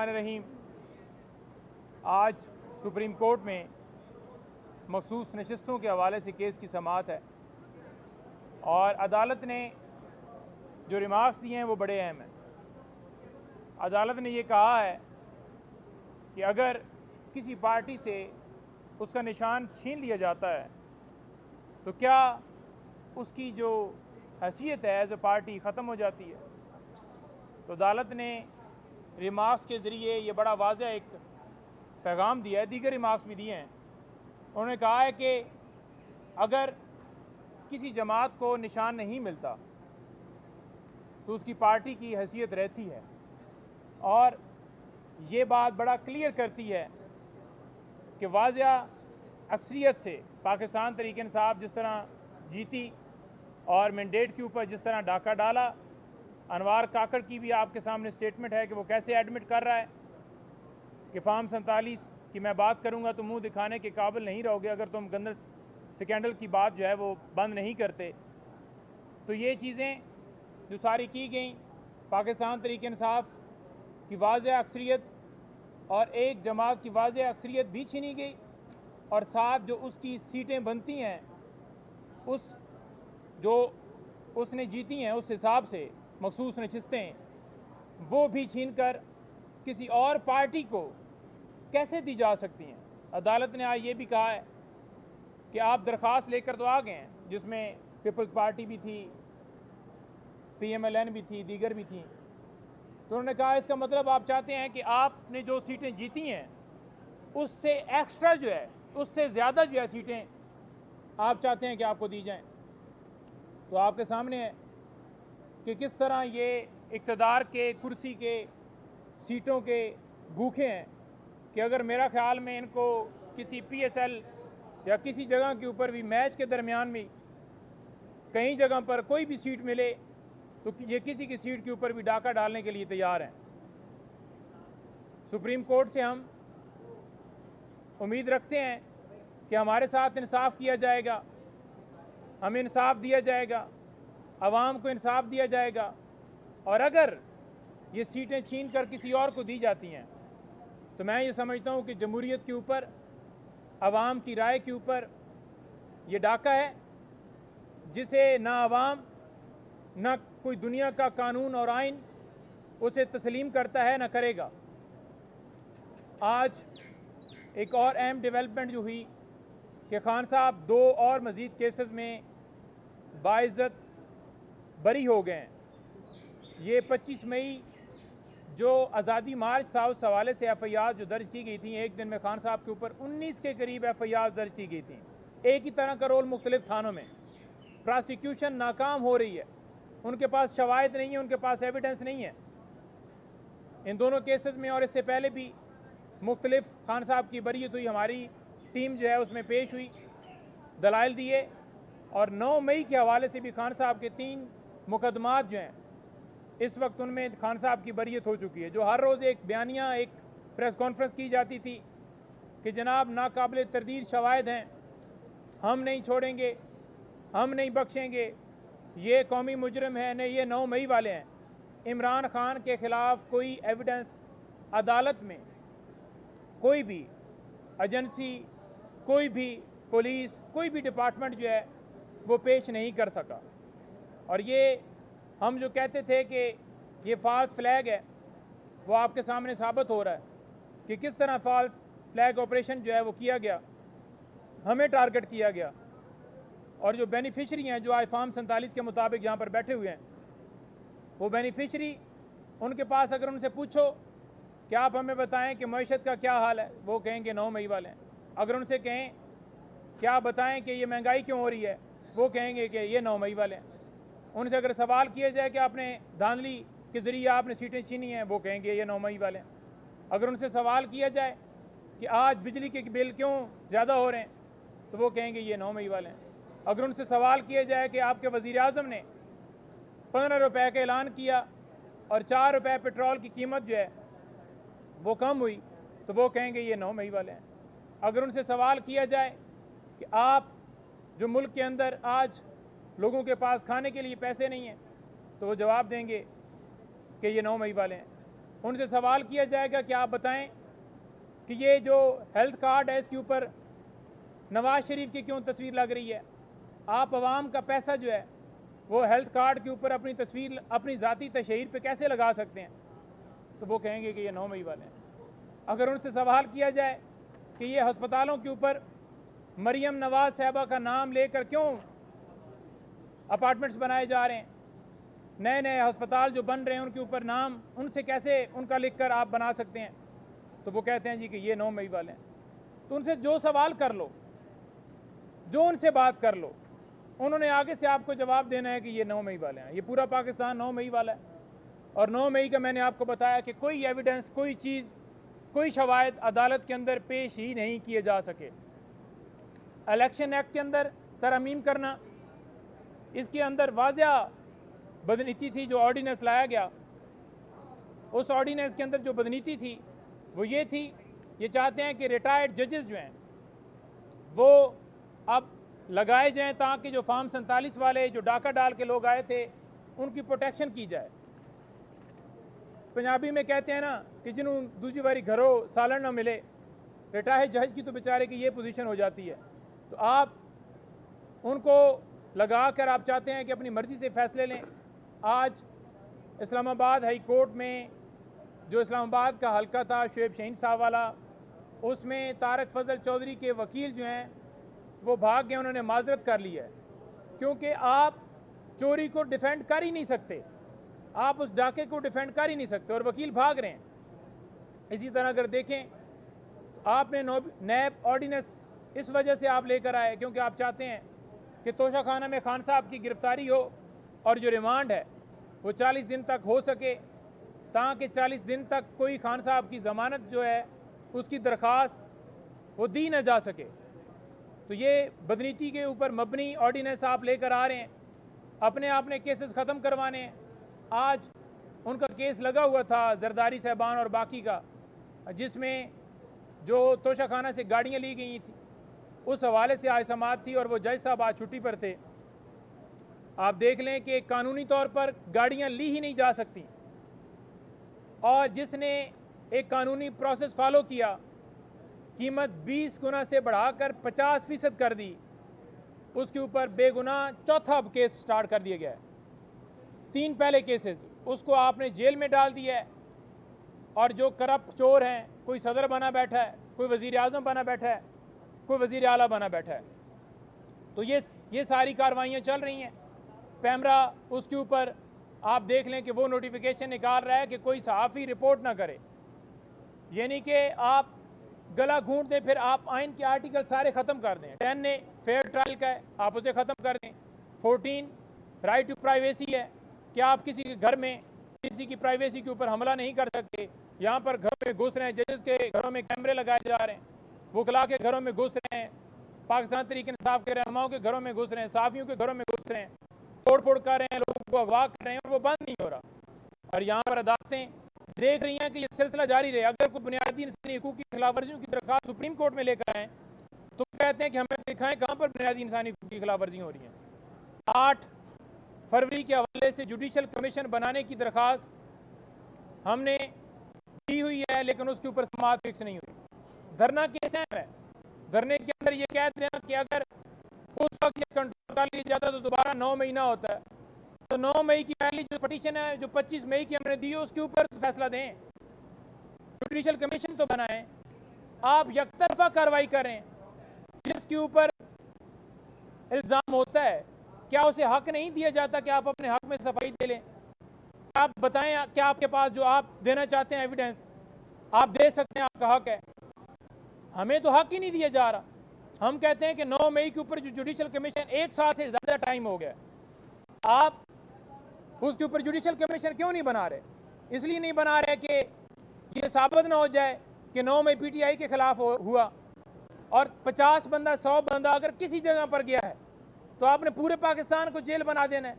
बिस्मिल्लाहिर्रहमानिर्रहीम। आज supreme court में मखसूस नशस्तों के हवाले से केस की समाअत है और अदालत ने जो रिमार्क्स दिए हैं वो बड़े अहम हैं। अदालत ने ये कहा है कि अगर किसी पार्टी से उसका निशान छीन लिया जाता है तो क्या उसकी जो हैसियत है एज ए पार्टी ख़त्म हो जाती है। तो अदालत ने रिमार्क्स के ज़रिए ये बड़ा वाज़ह एक पैगाम दिया है, दीगर रिमार्क्स भी दिए हैं। उन्होंने कहा है कि अगर किसी जमात को निशान नहीं मिलता तो उसकी पार्टी की हैसियत रहती है, और ये बात बड़ा क्लियर करती है कि वाज़ह अक्सरियत से पाकिस्तान तहरीक इंसाफ जिस तरह जीती और मैंडेट के ऊपर जिस तरह डाका डाला। अनवार काकड़ की भी आपके सामने स्टेटमेंट है कि वो कैसे एडमिट कर रहा है कि फार्म 47 की मैं बात करूंगा तो मुंह दिखाने के काबिल नहीं रहोगे अगर तुम गंदर स्कैंडल की बात जो है वो बंद नहीं करते। तो ये चीज़ें जो सारी की गई, पाकिस्तान तहरीक इंसाफ की वाज़ह अक्सरियत और एक जमात की वाज़ह अक्सरियत भी छीनी गई, और साथ जो उसकी सीटें बनती हैं उस जो उसने जीती हैं उस हिसाब से मखसूस नशिस्तें वो भी छीन कर किसी और पार्टी को कैसे दी जा सकती हैं। अदालत ने आज ये भी कहा है कि आप दरख्वास्त लेकर तो आ गए हैं, जिसमें पीपल्स पार्टी भी थी, PMLN भी थी, दीगर भी थी। तो उन्होंने कहा इसका मतलब आप चाहते हैं कि आपने जो सीटें जीती हैं उससे एक्स्ट्रा जो है, उससे ज़्यादा जो है सीटें आप चाहते हैं कि आपको दी जाएं। तो आपके सामने है कि किस तरह ये इक़्तिदार के, कुर्सी के, सीटों के भूखे हैं कि अगर मेरा ख्याल में इनको किसी PSL या किसी जगह के ऊपर भी मैच के दरमियान में कई जगह पर कोई भी सीट मिले तो ये किसी की सीट के ऊपर भी डाका डालने के लिए तैयार हैं। सुप्रीम कोर्ट से हम उम्मीद रखते हैं कि हमारे साथ इंसाफ किया जाएगा, हमें इंसाफ दिया जाएगा, आवाम को इंसाफ दिया जाएगा, और अगर ये सीटें छीन कर किसी और को दी जाती हैं तो मैं ये समझता हूँ कि जमहूरियत के ऊपर, आवाम की राय के ऊपर ये डाका है जिसे ना आवाम ना कोई दुनिया का कानून और आइन उसे तस्लीम करता है ना करेगा। आज एक और अहम डेवलपमेंट जो हुई कि खान साहब 2 और मज़ीद केसेस में बाइज़्ज़त बरी हो गए हैं। ये 25 मई जो आज़ादी मार्च था उस हवाले से FIR जो दर्ज की गई थी, एक दिन में खान साहब के ऊपर 19 के करीब FIR दर्ज की गई थी। एक ही तरह का रोल मुख्तलिफ थानों में। प्रोसिक्यूशन नाकाम हो रही है, उनके पास शवाहिद नहीं है, उनके पास एविडेंस नहीं है इन दोनों केसेस में। और इससे पहले भी मुख्तलिफ खान साहब की बरीयत हुई, हमारी टीम जो है उसमें पेश हुई, दलाइल दिए, और 9 मई के हवाले से भी खान साहब के 3 मुकदमात जो हैं इस वक्त उनमें खान साहब की बरीयत हो चुकी है। जो हर रोज़ एक बयानिया, एक प्रेस कॉन्फ्रेंस की जाती थी कि जनाब नाकाबिल तरदीद शवाहिद हैं, हम नहीं छोड़ेंगे, हम नहीं बख्शेंगे, ये कौमी मुजरिम है, नहीं ये 9 मई वाले हैं। इमरान खान के ख़िलाफ़ कोई एविडेंस अदालत में कोई भी एजेंसी, कोई भी पुलिस, कोई भी डिपार्टमेंट जो है वो पेश नहीं कर सका। और ये हम जो कहते थे कि ये फॉल्स फ्लैग है, वो आपके सामने साबित हो रहा है कि किस तरह फॉल्स फ्लैग ऑपरेशन जो है वो किया गया, हमें टारगेट किया गया। और जो बेनिफिशरी हैं, जो आज फार्म 47 के मुताबिक यहाँ पर बैठे हुए हैं, वो बेनिफिशरी, उनके पास अगर उनसे पूछो कि आप हमें बताएं कि मईशत का क्या हाल है, वो कहेंगे 9 मई वाले हैं। अगर उनसे कहें कि आप बताएं कि ये महंगाई क्यों हो रही है, वो कहेंगे कि ये 9 मई वाले हैं। उनसे अगर सवाल किया जाए कि आपने धांधली के ज़रिए आपने सीटें छीनी हैं, वो कहेंगे ये 9 मई वाले हैं। अगर उनसे सवाल किया जाए कि आज बिजली के बिल क्यों ज़्यादा हो रहे हैं, तो वो कहेंगे ये 9 मई वाले हैं। अगर उनसे सवाल किया जाए कि आपके वज़ीर आज़म ने 15 रुपये का ऐलान किया और 4 रुपये पेट्रोल की कीमत जो है वो कम हुई, तो वो कहेंगे ये 9 मई वाले हैं। अगर उनसे सवाल किया जाए कि आप जो मुल्क के अंदर आज लोगों के पास खाने के लिए पैसे नहीं हैं, तो वो जवाब देंगे कि ये 9 मई वाले हैं। उनसे सवाल किया जाएगा कि आप बताएं कि ये जो हेल्थ कार्ड है इसके ऊपर नवाज शरीफ की क्यों तस्वीर लग रही है। आप आवाम का पैसा जो है वो हेल्थ कार्ड के ऊपर अपनी तस्वीर अपनी ज़ाती तशहीर पे कैसे लगा सकते हैं। तो वो कहेंगे कि ये 9 मई वाले हैं। अगर उनसे सवाल किया जाए कि ये हस्पतालों के ऊपर मरियम नवाज साहबा का नाम लेकर क्यों अपार्टमेंट्स बनाए जा रहे हैं, नए नए अस्पताल जो बन रहे हैं उनके ऊपर नाम उनसे कैसे उनका लिखकर आप बना सकते हैं, तो वो कहते हैं जी कि ये 9 मई वाले हैं। तो उनसे जो सवाल कर लो, जो उनसे बात कर लो, उन्होंने आगे से आपको जवाब देना है कि ये 9 मई वाले हैं। ये पूरा पाकिस्तान 9 मई वाला है। और 9 मई का मैंने आपको बताया कि कोई एविडेंस, कोई चीज़, कोई शवाहिद अदालत के अंदर पेश ही नहीं किए जा सके। इलेक्शन एक्ट के अंदर तरमीम करना, इसके अंदर वाज़िया बदनीति थी। जो ऑर्डिनेंस लाया गया, उस ऑर्डिनेंस के अंदर जो बदनीति थी वो ये थी, ये चाहते हैं कि रिटायर्ड जजेस जो हैं वो अब लगाए जाएं ताकि जो फार्म 47 वाले जो डाका डाल के लोग आए थे उनकी प्रोटेक्शन की जाए। पंजाबी में कहते हैं ना कि जिन्होंने दूसरी बारी घरों सालन ना मिले, रिटायर्ड जज की तो बेचारे की ये पोजीशन हो जाती है। तो आप उनको लगा कर आप चाहते हैं कि अपनी मर्ज़ी से फ़ैसले लें। आज इस्लामाबाद हाई कोर्ट में जो इस्लामाबाद का हल्का था शुएब शहीन साहब वाला, उसमें तारक फजल चौधरी के वकील जो हैं वो भाग गए, उन्होंने माजरत कर ली है। क्योंकि आप चोरी को डिफेंड कर ही नहीं सकते, आप उस डाके को डिफेंड कर ही नहीं सकते और वकील भाग रहे हैं। इसी तरह अगर देखें, आपने नैब ऑर्डिनेंस इस वजह से आप लेकर आए क्योंकि आप चाहते हैं कि तोशा खाना में खान साहब की गिरफ्तारी हो और जो रिमांड है वो 40 दिन तक हो सके, ताकि 40 दिन तक कोई खान साहब की ज़मानत जो है उसकी दरख्वास्त वो दी न जा सके। तो ये बदनीति के ऊपर मबनी ऑर्डिनेंस आप लेकर आ रहे हैं, अपने आपने केसेस ख़त्म करवाने हैं। आज उनका केस लगा हुआ था जरदारी साहबान और बाकी का, जिसमें जो तोशा खाना से गाड़ियाँ ली गई थी, उस हवाले से आज समाअत थी और वो जज साहब आज छुट्टी पर थे। आप देख लें कि कानूनी तौर पर गाड़ियाँ ली ही नहीं जा सकती, और जिसने एक कानूनी प्रोसेस फॉलो किया, कीमत 20 गुना से बढ़ाकर 50% कर दी, उसके ऊपर बेगुनाह चौथा केस स्टार्ट कर दिया गया है। 3 पहले केसेस, उसको आपने जेल में डाल दिया है। और जो करप्ट चोर हैं, कोई सदर बना बैठा है, कोई वज़ीर आज़म बना बैठा है, कोई वज़ीर आला बना बैठा है। तो ये सारी कार्रवाइयाँ चल रही हैं। पैमरा उसके ऊपर आप देख लें कि वो नोटिफिकेशन निकाल रहा है कि कोई सहाफ़ी रिपोर्ट ना करे, यानी कि आप गला घूंट दें, फिर आप आइन के आर्टिकल सारे ख़त्म कर दें। 10 ने फेयर ट्रायल का है, आप उसे ख़त्म कर दें। 14 राइट टू प्राइवेसी है कि आप किसी के घर में किसी की प्राइवेसी के ऊपर हमला नहीं कर सकते। यहाँ पर घर में घुस रहे हैं, जजेस के घरों में कैमरे लगाए जा रहे हैं, वकला के घरों में घुस रहे हैं, पाकिस्तान तहरीक इंसाफ के रहनुमाओं के घरों में घुस रहे हैं, साफ़ियों के घरों में घुस रहे हैं, तोड़ फोड़ कर रहे हैं, लोगों को अगवा कर रहे हैं, और वो बंद नहीं हो रहा। और यहाँ पर अदालतें देख रही हैं कि ये सिलसिला जारी रहे। अगर कोई बुनियादी इंसानी हकूक़ की खिलाफ वर्जियों की दरख्वास्त सुप्रीम कोर्ट में लेकर आए तो कहते हैं कि हमें दिखाएं कहाँ पर बुनियादी इंसानी हकूक़ की खिलाफ वर्जी हो रही है। 8 फरवरी के हवाले से जुडिशल कमीशन बनाने की दरख्वास्त हमने दी हुई है, लेकिन उसके ऊपर समाअत फिक्स नहीं हुई। धरना केस है, धरने के अंदर ये कहते हैं कि अगर उस वक्त ये कंट्रोल कर लिया जाता तो दोबारा 9 महीना होता है। तो 9 मई की पहली जो पटिशन है जो 25 मई की हमने दी है उसके ऊपर तो फैसला दें, जुडिशल कमीशन तो बनाएं। आप यकतरफा कार्रवाई करें, जिसके ऊपर इल्ज़ाम होता है क्या उसे हक नहीं दिया जाता कि आप अपने हक में सफाई दे लें? आप बताएं क्या आपके पास जो आप देना चाहते हैं एविडेंस आप दे सकते हैं, आपका हक है। हमें तो हक ही नहीं दिया जा रहा। हम कहते हैं कि 9 मई के ऊपर जो जुडिशल कमीशन 1 साल से ज़्यादा टाइम हो गया, आप उसके ऊपर जुडिशल कमीशन क्यों नहीं बना रहे? इसलिए नहीं बना रहे कि ये साबित ना हो जाए कि 9 मई PTI के खिलाफ हुआ और 50 बंदा 100 बंदा अगर किसी जगह पर गया है तो आपने पूरे पाकिस्तान को जेल बना देना है।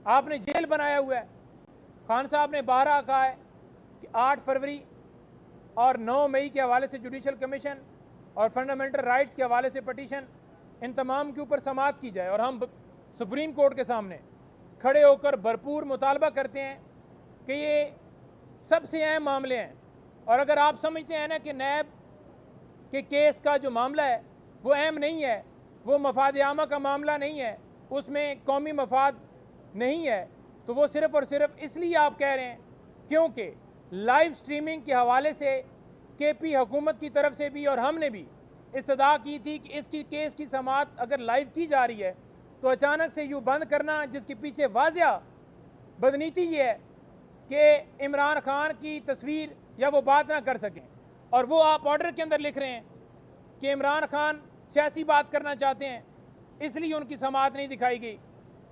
आपने जेल बनाया हुआ है। खान साहब ने 12 कहा है कि 8 फरवरी और 9 मई के हवाले से जुडिशल कमीशन और फंडामेंटल राइट्स के हवाले से पटिशन, इन तमाम के ऊपर समाअत की जाए। और हम सुप्रीम कोर्ट के सामने खड़े होकर भरपूर मुतालबा करते हैं कि ये सबसे अहम मामले हैं। और अगर आप समझते हैं ना कि नैब के केस का जो मामला है वो अहम नहीं है, वो मफाद आमा का मामला नहीं है, उसमें कौमी मफाद नहीं है, तो वो सिर्फ़ और सिर्फ इसलिए आप कह रहे हैं क्योंकि लाइव स्ट्रीमिंग के हवाले से केपी हुकूमत की तरफ से भी और हमने भी इस्तदा की थी कि इसकी केस की समाअत अगर लाइव की जा रही है तो अचानक से यूँ बंद करना, जिसके पीछे वाज़िया बदनीति ये है कि इमरान खान की तस्वीर या वो बात ना कर सकें, और वो आप ऑर्डर के अंदर लिख रहे हैं कि इमरान खान सियासी बात करना चाहते हैं इसलिए उनकी समाअत नहीं दिखाई गई।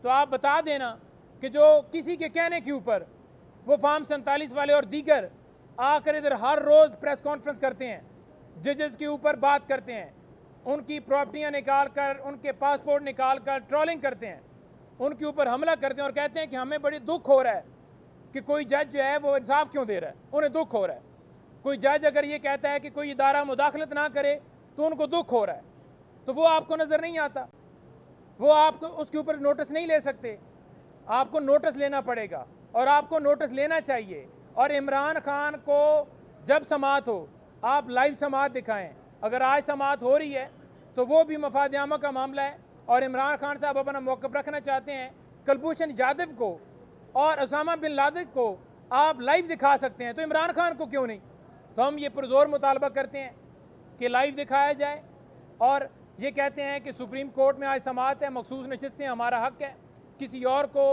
तो आप बता देना कि जो किसी के कहने के ऊपर वो फार्म 47 वाले और दीगर आकर इधर हर रोज़ प्रेस कॉन्फ्रेंस करते हैं, जजेस के ऊपर बात करते हैं, उनकी प्रॉपर्टियां निकाल कर, उनके पासपोर्ट निकाल कर ट्रोलिंग करते हैं, उनके ऊपर हमला करते हैं और कहते हैं कि हमें बड़ी दुख हो रहा है कि कोई जज जो है वो इंसाफ क्यों दे रहा है, उन्हें दुख हो रहा है। कोई जज अगर ये कहता है कि कोई इदारा मुदाखलत ना करे तो उनको दुख हो रहा है, तो वो आपको नज़र नहीं आता, वो आपको उसके ऊपर नोटिस नहीं ले सकते। आपको नोटिस लेना पड़ेगा और आपको नोटिस लेना चाहिए। और इमरान खान को जब समाअत हो आप लाइव समाअत दिखाएं। अगर आज समाअत हो रही है तो वो भी मफाद आमा का मामला है और इमरान खान साहब अपना मौक़िफ़ रखना चाहते हैं। कुलभूषण जाधव को और उसामा बिन लादेन को आप लाइव दिखा सकते हैं, तो इमरान खान को क्यों नहीं? तो हम ये पुरज़ोर मुतालबा करते हैं कि लाइव दिखाया जाए और ये कहते हैं कि सुप्रीम कोर्ट में आज समाअत है, मखसूस नशिस्तें हमारा हक़ है, किसी और को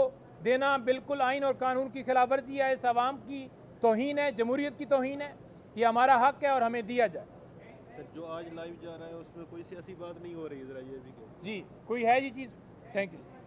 देना बिल्कुल आइन और कानून की खिलाफ वर्जी है, इस आवाम की तौहीन है, जमहूरियत की तौहीन है, ये हमारा हक़ है और हमें दिया जाए। सर जो आज लाइव जा रहा है उसमें कोई सियासी बात नहीं हो रही, ज़रा ये भी कहें। जी कोई है जी चीज़। Thank you.